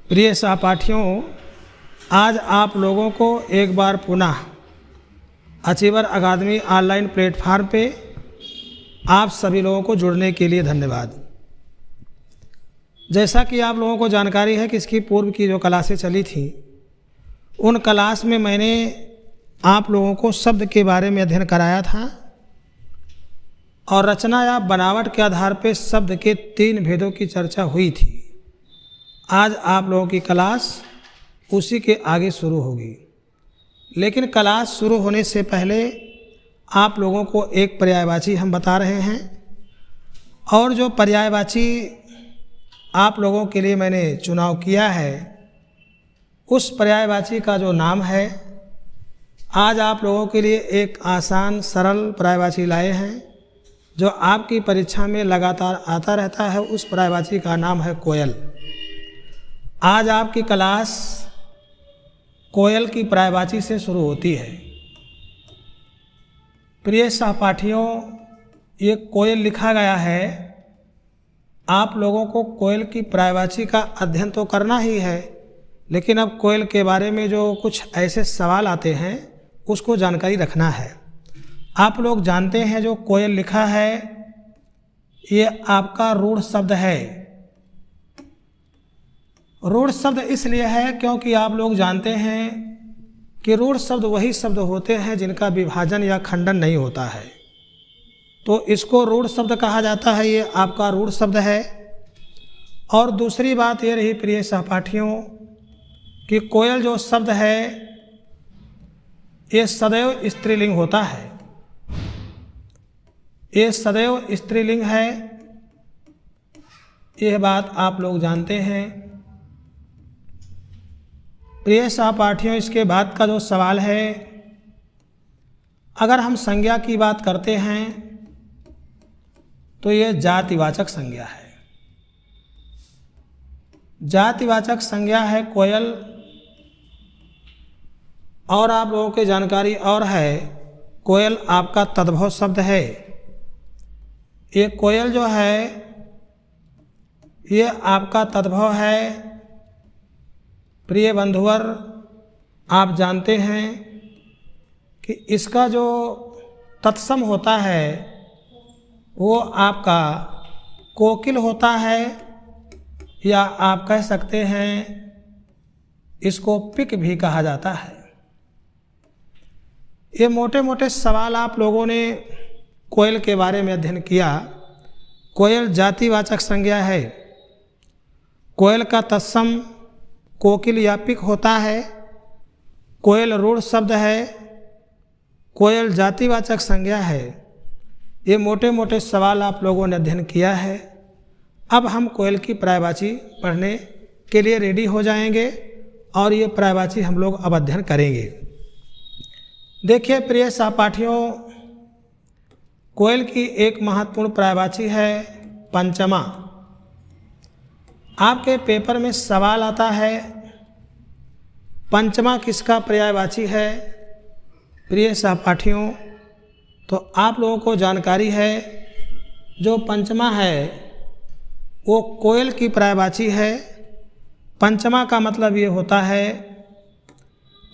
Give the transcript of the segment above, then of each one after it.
प्रिय सहपाठियों, आज आप लोगों को एक बार पुनः अचीवर अकादमी ऑनलाइन प्लेटफार्म पे आप सभी लोगों को जुड़ने के लिए धन्यवाद। जैसा कि आप लोगों को जानकारी है कि इसकी पूर्व की जो क्लासें चली थी, उन क्लास में मैंने आप लोगों को शब्द के बारे में अध्ययन कराया था और रचना या बनावट के आधार पर शब्द के 3 भेदों की चर्चा हुई थी। आज आप लोगों की क्लास उसी के आगे शुरू होगी, लेकिन क्लास शुरू होने से पहले आप लोगों को एक पर्यायवाची हम बता रहे हैं और जो पर्यायवाची आप लोगों के लिए मैंने चुनाव किया है, उस पर्यायवाची का जो नाम है, आज आप लोगों के लिए एक आसान सरल पर्यायवाची लाए हैं जो आपकी परीक्षा में लगातार आता रहता है। उस पर्यायवाची का नाम है कोयल। आज आपकी क्लास कोयल की पर्यायवाची से शुरू होती है। प्रिय सहपाठियों, ये कोयल लिखा गया है। आप लोगों को कोयल की पर्यायवाची का अध्ययन तो करना ही है, लेकिन अब कोयल के बारे में जो कुछ ऐसे सवाल आते हैं उसको जानकारी रखना है। आप लोग जानते हैं जो कोयल लिखा है ये आपका रूढ़ शब्द है। रूढ़ शब्द इसलिए है क्योंकि आप लोग जानते हैं कि रूढ़ शब्द वही शब्द होते हैं जिनका विभाजन या खंडन नहीं होता है, तो इसको रूढ़ शब्द कहा जाता है। ये आपका रूढ़ शब्द है। और दूसरी बात ये रही प्रिय सहपाठियों कि कोयल जो शब्द है ये सदैव स्त्रीलिंग होता है। ये सदैव स्त्रीलिंग है, यह बात आप लोग जानते हैं। प्रिय सहपाठियों, इसके बाद का जो सवाल है, अगर हम संज्ञा की बात करते हैं तो ये जातिवाचक संज्ञा है। जातिवाचक संज्ञा है कोयल। और आप लोगों की जानकारी और है, कोयल आपका तद्भव शब्द है। ये कोयल जो है ये आपका तद्भव है। प्रिय बंधुवर, आप जानते हैं कि इसका जो तत्सम होता है वो आपका कोकिल होता है, या आप कह सकते हैं इसको पिक भी कहा जाता है। ये मोटे मोटे सवाल आप लोगों ने कोयल के बारे में अध्ययन किया। कोयल जातिवाचक संज्ञा है। कोयल का तत्सम कोकिल या पिक होता है। कोयल रूढ़ शब्द है। कोयल जातिवाचक संज्ञा है। ये मोटे मोटे सवाल आप लोगों ने अध्ययन किया है। अब हम कोयल की पर्यायवाची पढ़ने के लिए रेडी हो जाएंगे और ये पर्यायवाची हम लोग अब अध्ययन करेंगे। देखिए प्रिय सहपाठियों, कोयल की एक महत्वपूर्ण पर्यायवाची है पंचमा। आपके पेपर में सवाल आता है पंचमा किसका पर्यायवाची है। प्रिय सहपाठियों, तो आप लोगों को जानकारी है जो पंचमा है वो कोयल की पर्यायवाची है। पंचमा का मतलब ये होता है,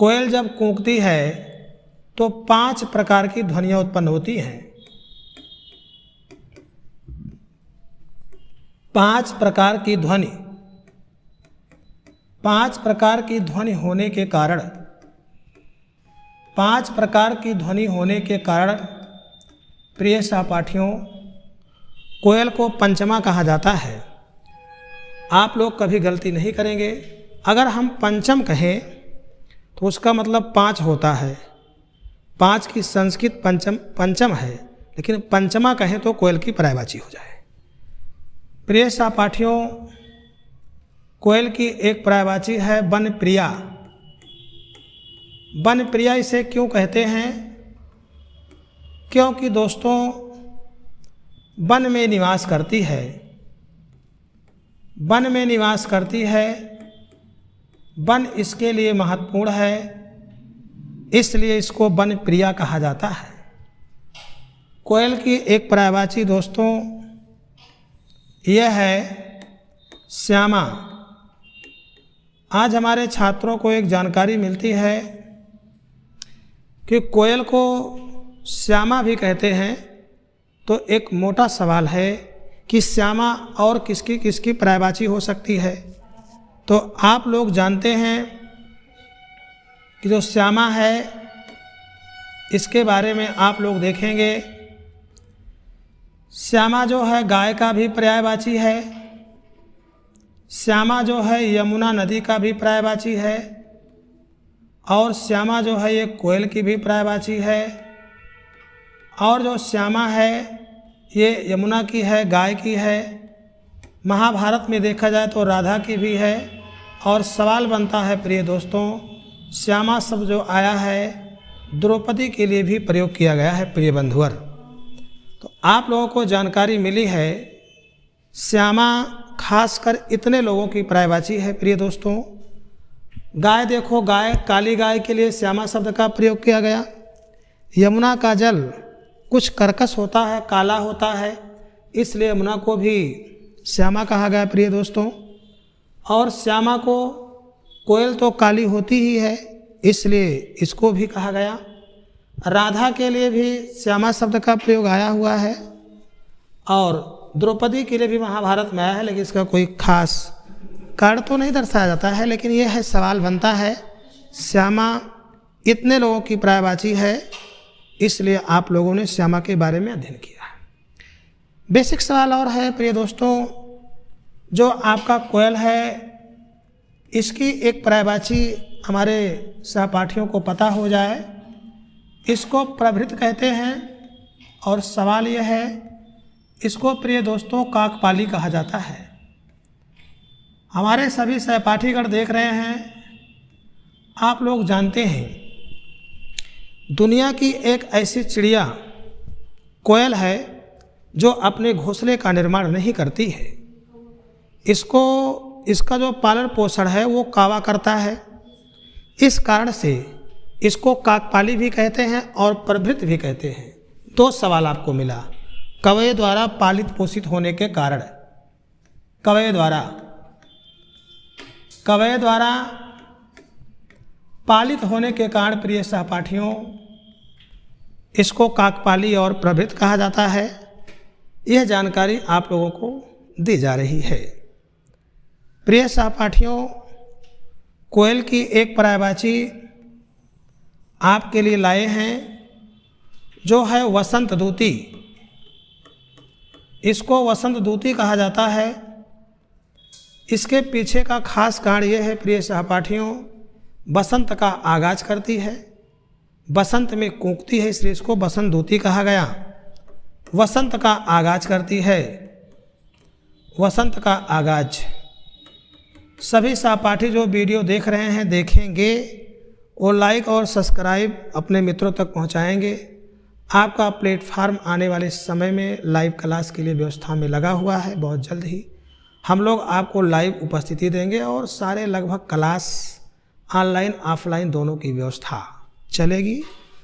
कोयल जब कूकती है तो 5 प्रकार की ध्वनियाँ उत्पन्न होती हैं। 5 प्रकार की ध्वनि। 5 प्रकार की ध्वनि होने के कारण 5 प्रकार की ध्वनि होने के कारण प्रिय सहपाठियों, कोयल को पंचमा कहा जाता है। आप लोग कभी गलती नहीं करेंगे। अगर हम पंचम कहें तो उसका मतलब 5 होता है। 5 की संस्कृत पंचम है, लेकिन पंचमा कहें तो कोयल की पर्यायवाची हो जाए। प्रिय सहपाठियों, कोयल की एक पर्यायवाची है वनप्रिया। वनप्रिया इसे क्यों कहते हैं? क्योंकि दोस्तों वन में निवास करती है। वन में निवास करती है, वन इसके लिए महत्वपूर्ण है, इसलिए इसको वनप्रिया कहा जाता है। कोयल की एक पर्यायवाची दोस्तों यह है श्यामा। आज हमारे छात्रों को एक जानकारी मिलती है कि कोयल को श्यामा भी कहते हैं। तो एक मोटा सवाल है कि श्यामा और किसकी किसकी पर्यायवाची हो सकती है। तो आप लोग जानते हैं कि जो श्यामा है इसके बारे में आप लोग देखेंगे। श्यामा जो है गाय का भी पर्यायवाची है। श्यामा जो है यमुना नदी का भी पर्यायवाची है। और श्यामा जो है ये कोयल की भी पर्यायवाची है। और जो श्यामा है ये यमुना की है, गाय की है। महाभारत में देखा जाए तो राधा की भी है। और सवाल बनता है प्रिय दोस्तों, श्यामा शब्द जो आया है द्रौपदी के लिए भी प्रयोग किया गया है प्रिय बंधुवर। तो आप लोगों को जानकारी मिली है श्यामा खासकर इतने लोगों की पर्यायवाची है प्रिय दोस्तों। गाय देखो, गाय काली गाय के लिए श्यामा शब्द का प्रयोग किया गया। यमुना का जल कुछ कर्कश होता है, काला होता है, इसलिए यमुना को भी श्यामा कहा गया प्रिय दोस्तों। और श्यामा को कोयल तो काली होती ही है इसलिए इसको भी कहा गया। राधा के लिए भी श्यामा शब्द का प्रयोग आया हुआ है और द्रौपदी के लिए भी महाभारत में आया है, लेकिन इसका कोई खास कारण तो नहीं दर्शाया जाता है। लेकिन यह है सवाल बनता है श्यामा इतने लोगों की पर्यायवाची है, इसलिए आप लोगों ने श्यामा के बारे में अध्ययन किया है। बेसिक सवाल और है प्रिय दोस्तों, जो आपका कोयल है इसकी एक पर्यायवाची हमारे सहपाठियों को पता हो जाए। इसको प्रभृत कहते हैं। और सवाल यह है, इसको प्रिय दोस्तों काकपाली कहा जाता है। हमारे सभी सहपाठीगण देख रहे हैं, आप लोग जानते हैं दुनिया की एक ऐसी चिड़िया कोयल है जो अपने घोंसले का निर्माण नहीं करती है। इसका जो पालन पोषण है वो कावा करता है। इस कारण से इसको काकपाली भी कहते हैं और प्रभृत भी कहते हैं। दो सवाल आपको मिला। कवये द्वारा पालित पोषित होने के कारण, कवये द्वारा पालित होने के कारण प्रिय सहपाठियों इसको काकपाली और प्रभृत कहा जाता है। यह जानकारी आप लोगों को दी जा रही है। प्रिय सहपाठियों, कोयल की एक पर्यायवाची आपके लिए लाए हैं जो है वसंत दूती। इसको वसंत दूती कहा जाता है। इसके पीछे का खास कारण यह है प्रिय सहपाठियों, बसंत का आगाज करती है, बसंत में कूकती है, इसलिए इसको बसंत दूती कहा गया। वसंत का आगाज करती है, वसंत का आगाज। सभी सहपाठी जो वीडियो देख रहे हैं देखेंगे और लाइक और सब्सक्राइब अपने मित्रों तक पहुंचाएंगे। आपका प्लेटफार्म आने वाले समय में लाइव क्लास के लिए व्यवस्था में लगा हुआ है। बहुत जल्द ही हम लोग आपको लाइव उपस्थिति देंगे और सारे लगभग क्लास ऑनलाइन ऑफलाइन दोनों की व्यवस्था चलेगी।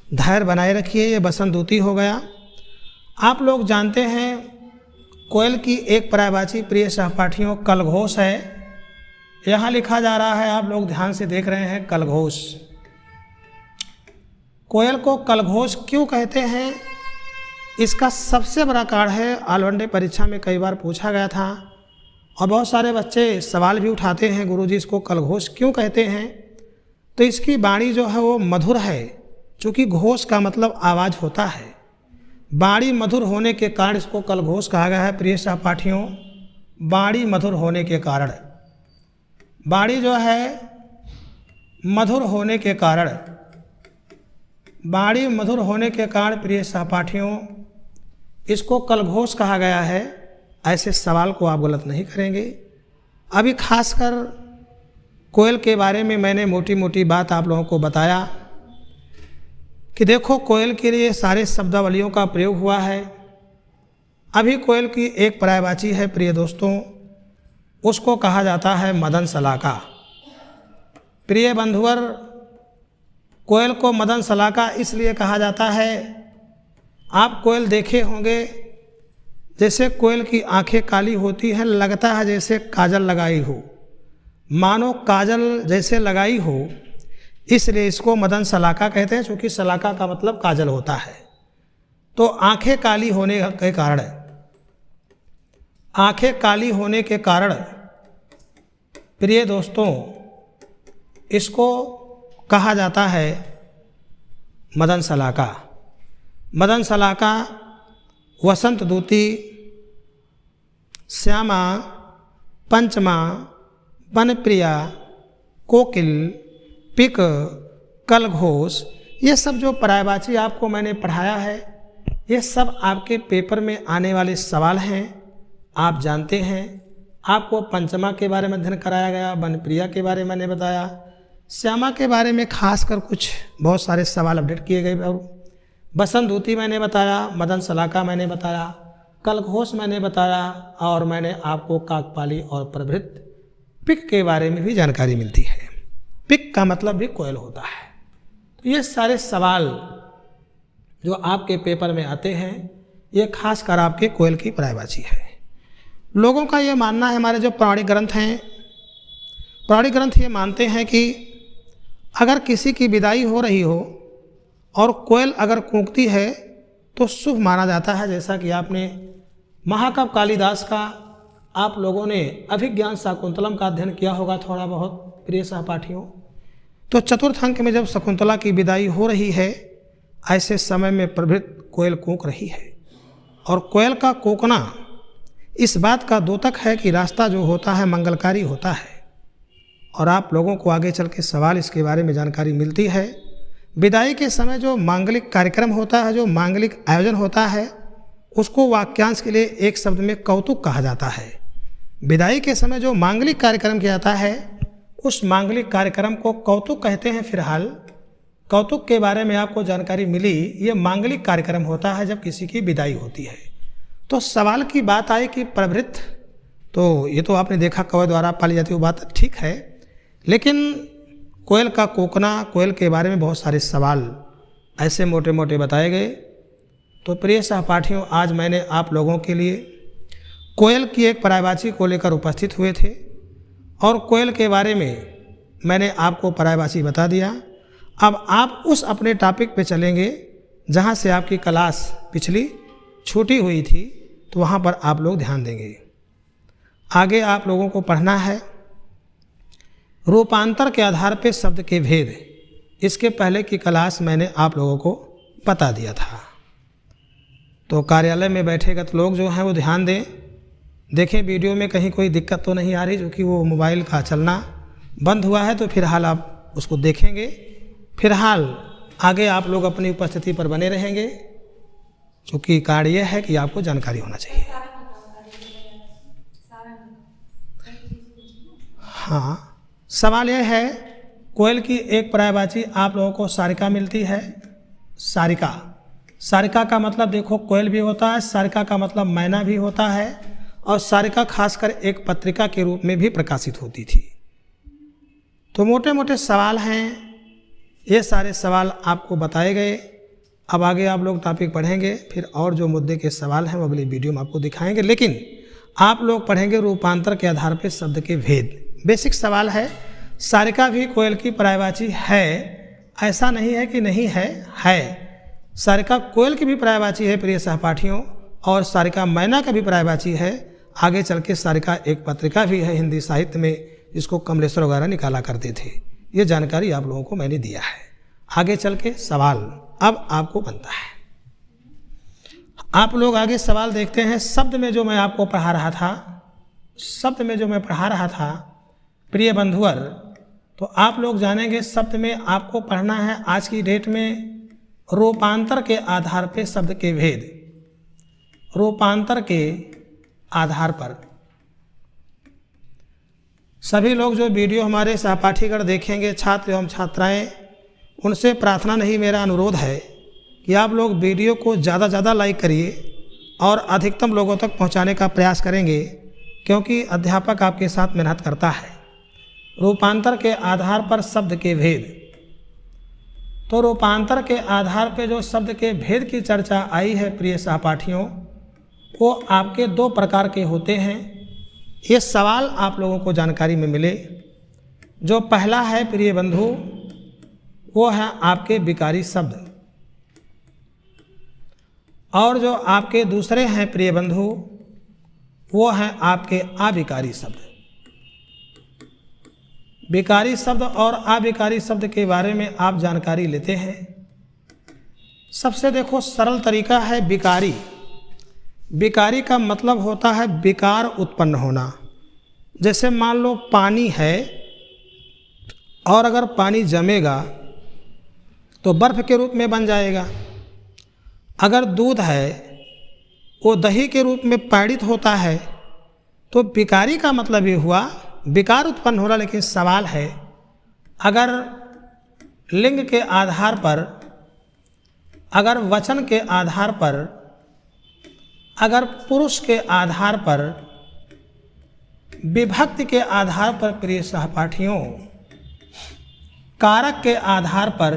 धैर्य बनाए रखिए। ये बसंत दूती हो गया। आप लोग जानते हैं कोयल की एक पर्यायवाची प्रिय सहपाठियों कलघोष है। यहाँ लिखा जा रहा है, आप लोग ध्यान से देख रहे हैं, कलघोष। कोयल को कलघोष क्यों कहते हैं, इसका सबसे बड़ा कारण है, ऑल वनडे परीक्षा में कई बार पूछा गया था और बहुत सारे बच्चे सवाल भी उठाते हैं, गुरुजी इसको कलघोष क्यों कहते हैं। तो इसकी वाणी जो है वो मधुर है, चूँकि घोष का मतलब आवाज़ होता है। वाणी मधुर होने के कारण इसको कलघोष कहा गया है प्रिय सहपाठियों। वाणी मधुर होने के कारण, वाणी जो है मधुर होने के कारण, वाणी मधुर होने के कारण प्रिय सहपाठियों इसको कलघोष कहा गया है। ऐसे सवाल को आप गलत नहीं करेंगे। अभी खासकर कोयल के बारे में मैंने मोटी मोटी बात आप लोगों को बताया कि देखो कोयल के लिए सारे शब्दावलियों का प्रयोग हुआ है। अभी कोयल की एक पर्यायवाची है प्रिय दोस्तों, उसको कहा जाता है मदन सलाका। प्रिय बंधुवर, कोयल को मदन सलाका इसलिए कहा जाता है, आप कोयल देखे होंगे जैसे कोयल की आंखें काली होती हैं, लगता है जैसे काजल लगाई हो। मानो काजल जैसे लगाई हो, इसलिए इसको मदन सलाका कहते हैं, क्योंकि सलाका का मतलब काजल होता है। तो आंखें काली होने के कारण, आंखें काली होने के कारण प्रिय दोस्तों इसको कहा जाता है मदन सलाका। मदन सलाका, वसंत दूती, श्यामा, पंचमा, वनप्रिया, कोकिल, पिक, कलघोष, ये सब जो पर्यायवाची आपको मैंने पढ़ाया है, ये सब आपके पेपर में आने वाले सवाल हैं, आप जानते हैं। आपको पंचमा के बारे में अध्ययन कराया गया, वनप्रिया के बारे में मैंने बताया, श्यामा के बारे में खासकर कुछ बहुत सारे सवाल अपडेट किए गए। बसंत दूती मैंने बताया, मदन सलाका मैंने बताया, कलघोष मैंने बताया, और मैंने आपको काकपाली और प्रभृत पिक के बारे में भी जानकारी मिलती है। पिक का मतलब भी कोयल होता है। तो ये सारे सवाल जो आपके पेपर में आते हैं, ये खासकर आपके कोयल की पर्यायवाची है। लोगों का ये मानना है, हमारे जो पौराणिक ग्रंथ हैं, पौराणिक ग्रंथ ये मानते हैं कि अगर किसी की विदाई हो रही हो और कोयल अगर कूकती है तो शुभ माना जाता है। जैसा कि आपने महाकवि कालिदास का आप लोगों ने अभिज्ञान शाकुंतलम का अध्ययन किया होगा थोड़ा बहुत प्रिय सहपाठियों। तो चतुर्थ अंक में जब शकुंतला की विदाई हो रही है, ऐसे समय में प्रभृत कोयल कूक रही है। और कोयल का कूकना इस बात का द्योतक है कि रास्ता जो होता है मंगलकारी होता है। और आप लोगों को आगे चल के सवाल इसके बारे में जानकारी मिलती है। विदाई के समय जो मांगलिक कार्यक्रम होता है, जो मांगलिक आयोजन होता है, उसको वाक्यांश के लिए एक शब्द में कौतुक कहा जाता है। विदाई के समय जो मांगलिक कार्यक्रम किया जाता है, उस मांगलिक कार्यक्रम को कौतुक कहते हैं। फिलहाल कौतुक के बारे में आपको जानकारी मिली, ये मांगलिक कार्यक्रम होता है जब किसी की विदाई होती है। तो सवाल की बात आई कि प्रभृत, तो ये तो आपने देखा कौवे द्वारा पाली जाती है, वो बात ठीक है, लेकिन कोयल का कूकना, कोयल के बारे में बहुत सारे सवाल ऐसे मोटे मोटे बताए गए। तो प्रिय सहपाठियों, आज मैंने आप लोगों के लिए कोयल की एक पर्यायवाची को लेकर उपस्थित हुए थे और कोयल के बारे में मैंने आपको पर्यायवाची बता दिया। अब आप उस अपने टॉपिक पे चलेंगे जहाँ से आपकी क्लास पिछली छूटी हुई थी, तो वहाँ पर आप लोग ध्यान देंगे। आगे आप लोगों को पढ़ना है रूपांतर के आधार पे शब्द के भेद। इसके पहले की क्लास मैंने आप लोगों को बता दिया था। तो कार्यालय में बैठेगत लोग जो हैं वो ध्यान दें, देखें वीडियो में कहीं कोई दिक्कत तो नहीं आ रही, जो कि वो मोबाइल का चलना बंद हुआ है। तो फिलहाल आप उसको देखेंगे। फिलहाल आगे आप लोग अपनी उपस्थिति पर बने रहेंगे, क्योंकि कार्य यह है कि आपको जानकारी होना चाहिए। हाँ, सवाल यह है, कोयल की एक पर्यायवाची आप लोगों को सारिका मिलती है। सारिका, सारिका का मतलब देखो कोयल भी होता है, सारिका का मतलब मैना भी होता है, और सारिका खासकर एक पत्रिका के रूप में भी प्रकाशित होती थी। तो मोटे मोटे सवाल हैं, ये सारे सवाल आपको बताए गए। अब आगे आप लोग टॉपिक पढ़ेंगे, फिर और जो मुद्दे के सवाल हैं वो अगली वीडियो में आपको दिखाएंगे। लेकिन आप लोग पढ़ेंगे रूपांतर के आधार पर शब्द के भेद। बेसिक सवाल है, सारिका भी कोयल की पर्यायवाची है, ऐसा नहीं है कि नहीं है, है। सारिका कोयल की भी पर्यायवाची है प्रिय सहपाठियों, और सारिका मैना का भी पर्यायवाची है। आगे चल के सारिका एक पत्रिका भी है हिंदी साहित्य में, जिसको कमलेश्वर वगैरह निकाला करते थे। ये जानकारी आप लोगों को मैंने दिया है। आगे चल के सवाल अब आपको बनता है। आप लोग आगे सवाल देखते हैं। शब्द में जो मैं आपको पढ़ा रहा था, शब्द में जो मैं पढ़ा रहा था प्रिय बंधुवर, तो आप लोग जानेंगे शब्द में आपको पढ़ना है आज की डेट में रूपांतर के आधार पे शब्द के भेद। रूपांतर के आधार पर सभी लोग जो वीडियो हमारे सहपाठीगण देखेंगे, छात्र एवं छात्राएं, उनसे प्रार्थना नहीं, मेरा अनुरोध है कि आप लोग वीडियो को ज़्यादा लाइक करिए और अधिकतम लोगों तक पहुंचाने का प्रयास करेंगे, क्योंकि अध्यापक आपके साथ मेहनत करता है। रूपांतर के आधार पर शब्द के भेद। तो रूपांतर के आधार पर जो शब्द के भेद की चर्चा आई है प्रिय सहपाठियों, वो आपके दो प्रकार के होते हैं। ये सवाल आप लोगों को जानकारी में मिले, जो पहला है प्रिय बंधु वो है आपके विकारी शब्द, और जो आपके दूसरे हैं प्रिय बंधु वो हैं आपके अविकारी शब्द। विकारी शब्द और अविकारी शब्द के बारे में आप जानकारी लेते हैं। सबसे देखो सरल तरीका है विकारी। विकारी का मतलब होता है विकार उत्पन्न होना। जैसे मान लो पानी है और अगर पानी जमेगा तो बर्फ़ के रूप में बन जाएगा। अगर दूध है वो दही के रूप में पैड़ित होता है। तो विकारी का मतलब ये हुआ विकार उत्पन्न हो रहा। लेकिन सवाल है, अगर लिंग के आधार पर, अगर वचन के आधार पर, अगर पुरुष के आधार पर, विभक्ति के आधार पर प्रिय सहपाठियों, कारक के आधार पर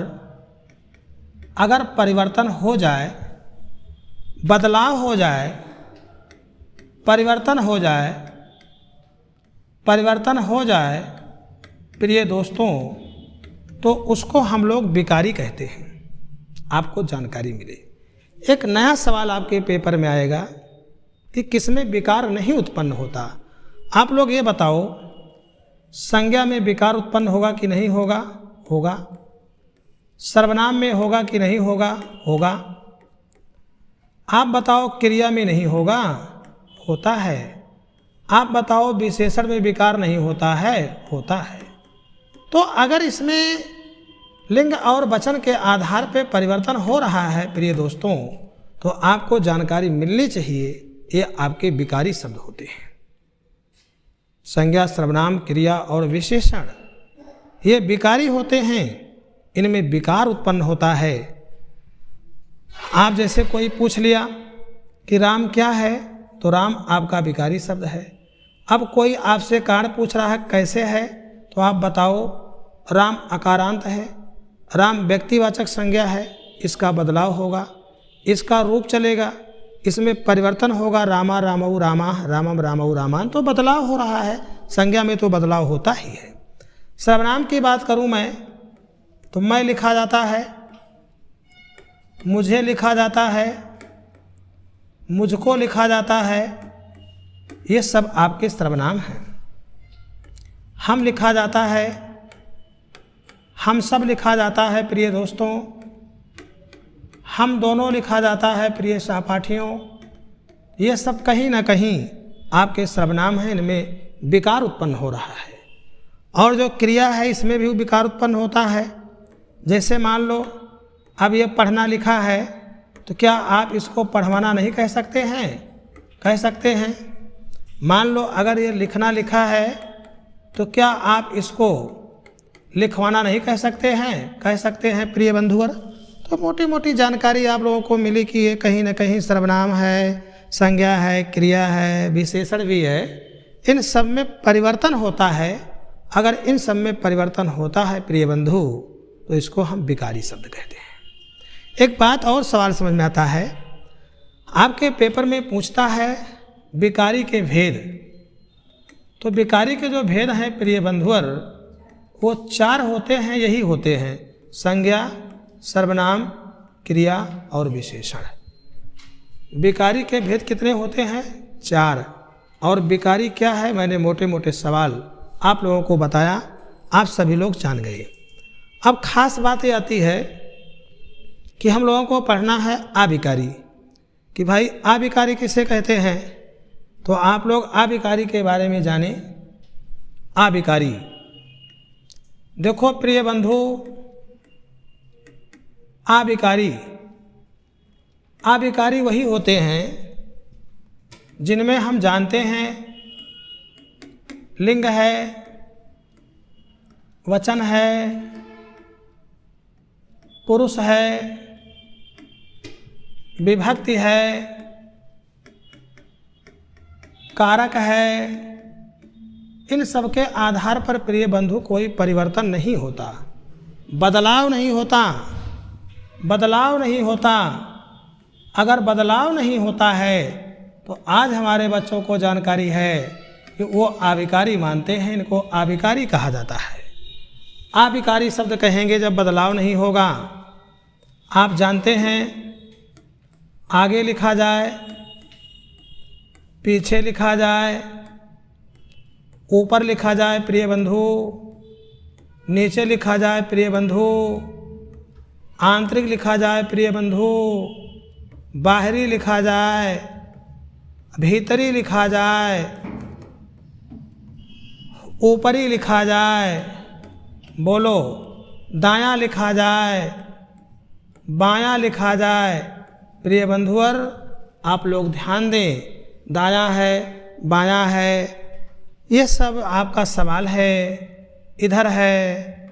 अगर परिवर्तन हो जाए, बदलाव हो जाए, परिवर्तन हो जाए प्रिय दोस्तों, तो उसको हम लोग विकारी कहते हैं। आपको जानकारी मिले। एक नया सवाल आपके पेपर में आएगा कि किसमें विकार नहीं उत्पन्न होता। आप लोग ये बताओ, संज्ञा में विकार उत्पन्न होगा कि नहीं होगा? होगा। सर्वनाम में होगा कि नहीं होगा? होगा। आप बताओ क्रिया में नहीं होगा? होता है। आप बताओ विशेषण में विकार नहीं होता है? होता है। तो अगर इसमें लिंग और वचन के आधार पर परिवर्तन हो रहा है प्रिय दोस्तों, तो आपको जानकारी मिलनी चाहिए ये आपके विकारी शब्द होते हैं। संज्ञा, सर्वनाम, क्रिया और विशेषण ये विकारी होते हैं। इनमें विकार उत्पन्न होता है। आप जैसे कोई पूछ लिया कि राम क्या है, तो राम आपका विकारी शब्द है। अब कोई आपसे कारण पूछ रहा है कैसे है, तो आप बताओ राम अकारांत है, राम व्यक्तिवाचक संज्ञा है, इसका बदलाव होगा, इसका रूप चलेगा, इसमें परिवर्तन होगा, रामा रामऊ रामा, रामम रामऊ रामान, तो बदलाव हो रहा है। संज्ञा में तो बदलाव होता ही है। सर्वनाम की बात करूं मैं, तो मैं लिखा जाता है, मुझे लिखा जाता है, मुझको लिखा जाता है, ये सब आपके सर्वनाम हैं। हम लिखा जाता है, हम सब लिखा जाता है प्रिय दोस्तों, हम दोनों लिखा जाता है प्रिय सहपाठियों। ये सब कहीं ना कहीं आपके सर्वनाम हैं। इनमें विकार उत्पन्न हो रहा है। और जो क्रिया है इसमें भी विकार उत्पन्न होता है। जैसे मान लो अब ये पढ़ना लिखा है, तो क्या आप इसको पढ़वाना नहीं कह सकते हैं? कह सकते हैं। मान लो अगर ये लिखना लिखा है, तो क्या आप इसको लिखवाना नहीं कह सकते हैं? कह सकते हैं प्रिय बंधुवर। तो मोटी मोटी जानकारी आप लोगों को मिली कि ये कहीं ना कहीं सर्वनाम है, संज्ञा है, क्रिया है, विशेषण भी है। इन सब में परिवर्तन होता है। अगर इन सब में परिवर्तन होता है प्रिय बंधु, तो इसको हम विकारी शब्द कहते हैं। एक बात और सवाल समझ में आता है, आपके पेपर में पूछता है विकारी के भेद। तो विकारी के जो भेद हैं प्रिय बंधुवर, वो 4 होते हैं, यही होते हैं: संज्ञा, सर्वनाम, क्रिया और विशेषण। विकारी के भेद कितने होते हैं? 4। और विकारी क्या है, मैंने मोटे मोटे सवाल आप लोगों को बताया, आप सभी लोग जान गए। अब खास बात ये आती है कि हम लोगों को पढ़ना है अविकारी, कि भाई अविकारी किसे कहते हैं। तो आप लोग अविकारी के बारे में जानें। अविकारी देखो प्रिय बंधु, अविकारी वही होते हैं जिनमें हम जानते हैं लिंग है, वचन है, पुरुष है, विभक्ति है, कारक है। इन सब के आधार पर प्रिय बंधु कोई परिवर्तन नहीं होता, बदलाव नहीं होता। बदलाव नहीं होता। अगर बदलाव नहीं होता है तो आज हमारे बच्चों को जानकारी है कि वो अविकारी मानते हैं, इनको अविकारी कहा जाता है। अविकारी शब्द कहेंगे जब बदलाव नहीं होगा। आप जानते हैं, आगे लिखा जाए, पीछे लिखा जाए, ऊपर लिखा जाए प्रिय बंधु, नीचे लिखा जाए प्रिय बंधु, आंतरिक लिखा जाए प्रिय बंधु, बाहरी लिखा जाए, भीतरी लिखा जाए, ऊपरी लिखा जाए, बोलो, दायां लिखा जाए, बायां लिखा जाए। प्रिय बंधुवर, आप लोग ध्यान दें, दायां है, बायां है, ये सब आपका सवाल है, इधर है,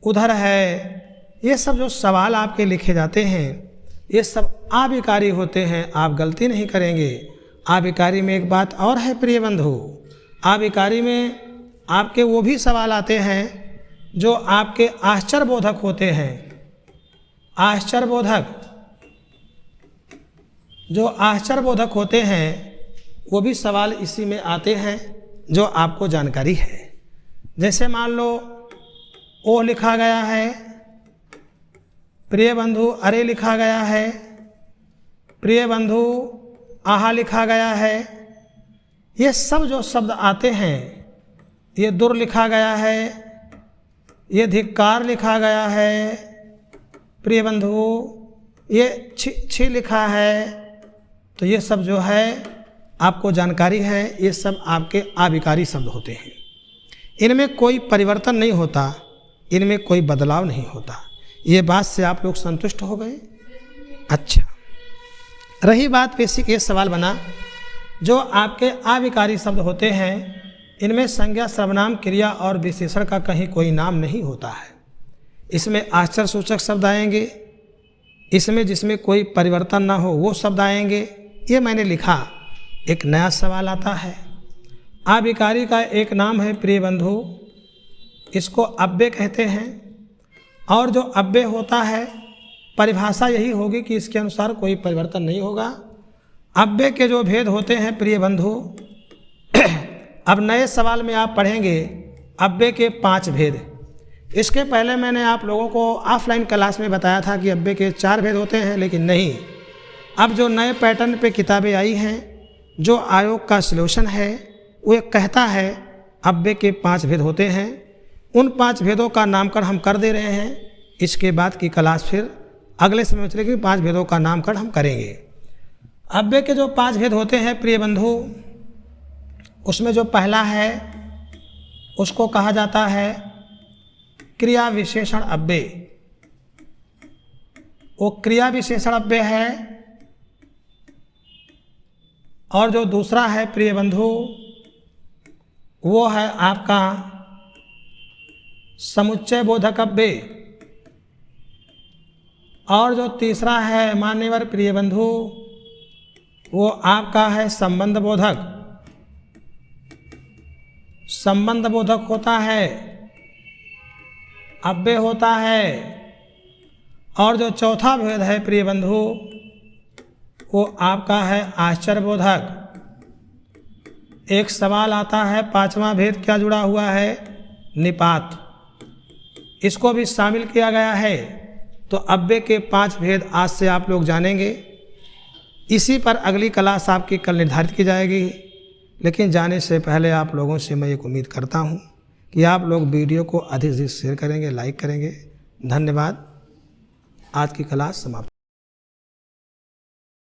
उधर है, ये सब जो सवाल आपके लिखे जाते हैं ये सब अविकारी होते हैं। आप गलती नहीं करेंगे। अविकारी में एक बात और है प्रिय बंधु, अविकारी में आपके वो भी सवाल आते हैं जो आपके आश्चर्यबोधक होते हैं। आश्चर्यबोधक, जो आश्चर्यबोधक होते हैं वो भी सवाल इसी में आते हैं जो आपको जानकारी है। जैसे मान लो ओ लिखा गया है, प्रिय बंधु अरे लिखा गया है, प्रिय बंधु आहा लिखा गया है। ये सब जो शब्द आते हैं, ये दुर लिखा गया है, ये धिक्कार लिखा गया है, प्रिय बंधु ये छी लिखा है। तो ये सब जो है आपको जानकारी है, ये सब आपके अविकारी शब्द होते हैं। इनमें कोई परिवर्तन नहीं होता, इनमें कोई बदलाव नहीं होता। ये बात से आप लोग संतुष्ट हो गए? अच्छा, रही बात बेसिक, ये सवाल बना जो आपके अविकारी शब्द होते हैं, इनमें संज्ञा, सर्वनाम, क्रिया और विशेषण का कहीं कोई नाम नहीं होता है। इसमें आश्चर्यसूचक शब्द आएंगे, इसमें जिसमें कोई परिवर्तन ना हो वो शब्द आएंगे। ये मैंने लिखा। एक नया सवाल आता है। अविकारी का एक नाम है प्रिय बंधु, इसको अव्यय कहते हैं। और जो अव्यय होता है, परिभाषा यही होगी कि इसके अनुसार कोई परिवर्तन नहीं होगा। अव्यय के जो भेद होते हैं प्रिय बंधु, अब नए सवाल में आप पढ़ेंगे अव्यय के 5 भेद। इसके पहले मैंने आप लोगों को ऑफलाइन क्लास में बताया था कि अव्यय के 4 भेद होते हैं, लेकिन नहीं, अब जो नए पैटर्न पे किताबें आई हैं, जो आयोग का सॉल्यूशन है, वो एक कहता है अव्यय के 5 भेद होते हैं। उन 5 भेदों का नामकरण हम कर दे रहे हैं। इसके बाद की क्लास फिर अगले समय में चलेगी, 5 भेदों का नामकरण हम करेंगे। अव्यय के जो 5 भेद होते हैं प्रिय बंधु, उसमें जो पहला है उसको कहा जाता है क्रिया विशेषण अव्यय। वो क्रिया विशेषण अव्यय है। और जो दूसरा है प्रिय बंधु, वो है आपका समुच्चय बोधक अव्यय। और जो तीसरा है मान्यवर प्रिय बंधु, वो आपका है संबंध बोधक। संबंध बोधक होता है, अव्यय होता है। और जो चौथा भेद है प्रिय बंधु, वो आपका है आश्चर्यबोधक। एक सवाल आता है, 5वां भेद क्या जुड़ा हुआ है? निपात। इसको भी शामिल किया गया है। तो अव्यय के 5 भेद आज से आप लोग जानेंगे। इसी पर अगली क्लास आपकी कल निर्धारित की जाएगी। लेकिन जाने से पहले आप लोगों से मैं एक उम्मीद करता हूँ कि आप लोग वीडियो को अधिक से अधिक शेयर करेंगे, लाइक करेंगे। धन्यवाद। आज की क्लास समाप्त।